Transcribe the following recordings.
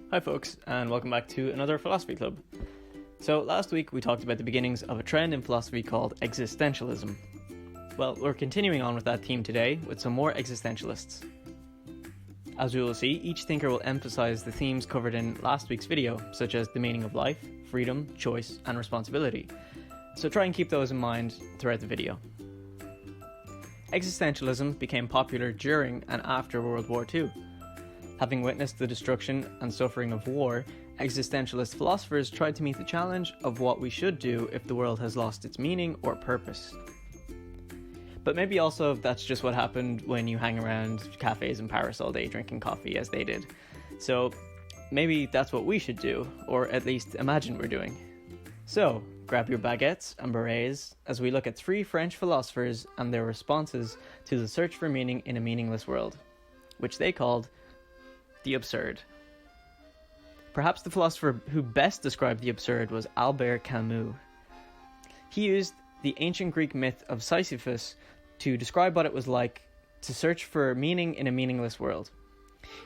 Hi folks, and welcome back to another Philosophy Club. So last week we talked about the beginnings of a trend in philosophy called Existentialism. Well, we're continuing on with that theme today with some more existentialists. As we will see, each thinker will emphasize the themes covered in last week's video, such as the meaning of life, freedom, choice, and responsibility. So try and keep those in mind throughout the video. Existentialism became popular during and after World War II. Having witnessed the destruction and suffering of war, existentialist philosophers tried to meet the challenge of what we should do if the world has lost its meaning or purpose. But maybe also that's just what happened when you hang around cafes in Paris all day drinking coffee as they did. So maybe that's what we should do, or at least imagine we're doing. So grab your baguettes and berets as we look at three French philosophers and their responses to the search for meaning in a meaningless world, which they called the absurd. Perhaps the philosopher who best described the absurd was Albert Camus. He used the ancient Greek myth of Sisyphus to describe what it was like to search for meaning in a meaningless world.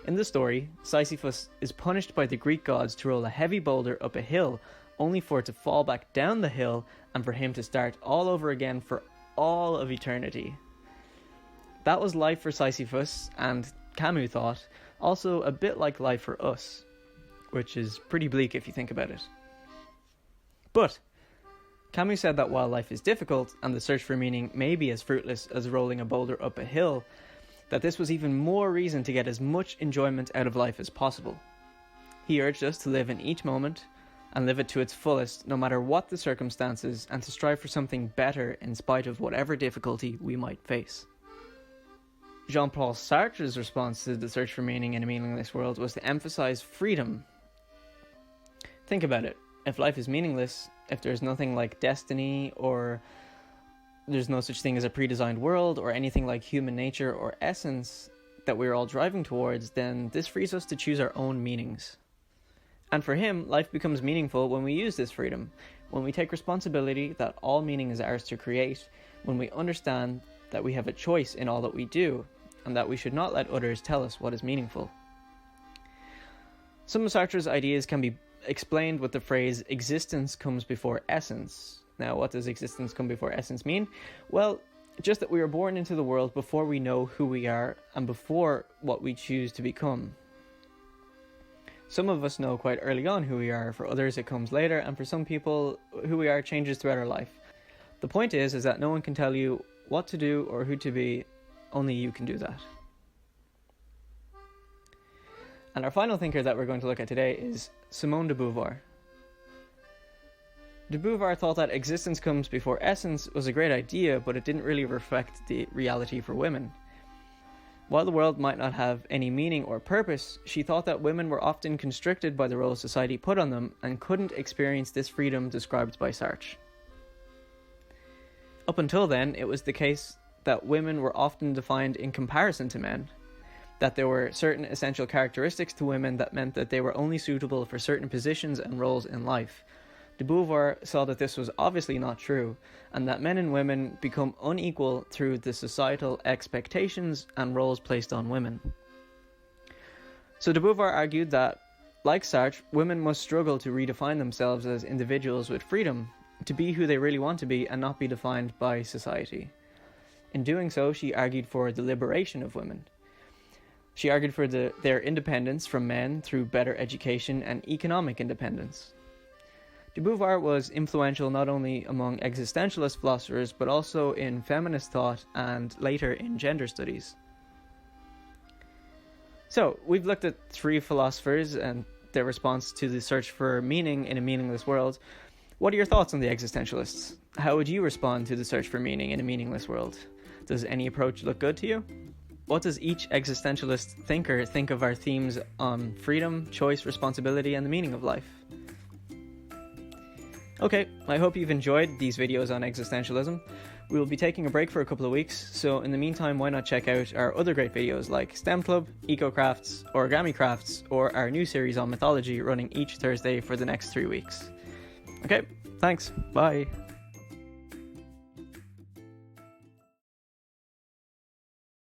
In the story, Sisyphus is punished by the Greek gods to roll a heavy boulder up a hill, only for it to fall back down the hill and for him to start all over again for all of eternity. That was life for Sisyphus, and Camus thought, also a bit like life for us, which is pretty bleak if you think about it. But Camus said that while life is difficult and the search for meaning may be as fruitless as rolling a boulder up a hill, that this was even more reason to get as much enjoyment out of life as possible. He urged us to live in each moment and live it to its fullest, no matter what the circumstances, and to strive for something better in spite of whatever difficulty we might face. Jean-Paul Sartre's response to the search for meaning in a meaningless world was to emphasize freedom. Think about it. If life is meaningless, if there's nothing like destiny, or there's no such thing as a pre-designed world, or anything like human nature or essence that we're all driving towards, then this frees us to choose our own meanings. And for him, life becomes meaningful when we use this freedom, when we take responsibility that all meaning is ours to create, when we understand that we have a choice in all that we do, and that we should not let others tell us what is meaningful. Some of Sartre's ideas can be explained with the phrase, existence comes before essence. Now, what does existence come before essence mean? Well, just that we are born into the world before we know who we are, and before what we choose to become. Some of us know quite early on who we are, for others it comes later, and for some people, who we are changes throughout our life. The point is that no one can tell you what to do or who to be, only you can do that. And our final thinker that we're going to look at today is Simone de Beauvoir. De Beauvoir thought that existence comes before essence was a great idea, but it didn't really reflect the reality for women. While the world might not have any meaning or purpose, she thought that women were often constricted by the role society put on them and couldn't experience this freedom described by Sartre. Up until then, it was the case that women were often defined in comparison to men, that there were certain essential characteristics to women that meant that they were only suitable for certain positions and roles in life. De Beauvoir saw that this was obviously not true, and that men and women become unequal through the societal expectations and roles placed on women. So de Beauvoir argued that, like Sartre, women must struggle to redefine themselves as individuals with freedom, to be who they really want to be and not be defined by society. In doing so, she argued for the liberation of women. She argued for their independence from men through better education and economic independence. De Beauvoir was influential not only among existentialist philosophers, but also in feminist thought and later in gender studies. So, we've looked at three philosophers and their response to the search for meaning in a meaningless world. What are your thoughts on the existentialists? How would you respond to the search for meaning in a meaningless world? Does any approach look good to you? What does each existentialist thinker think of our themes on freedom, choice, responsibility, and the meaning of life? Okay, I hope you've enjoyed these videos on existentialism. We will be taking a break for a couple of weeks, so in the meantime, why not check out our other great videos like STEM Club, Eco Crafts, Origami Crafts, or our new series on mythology running each Thursday for the next 3 weeks. Okay, thanks, bye.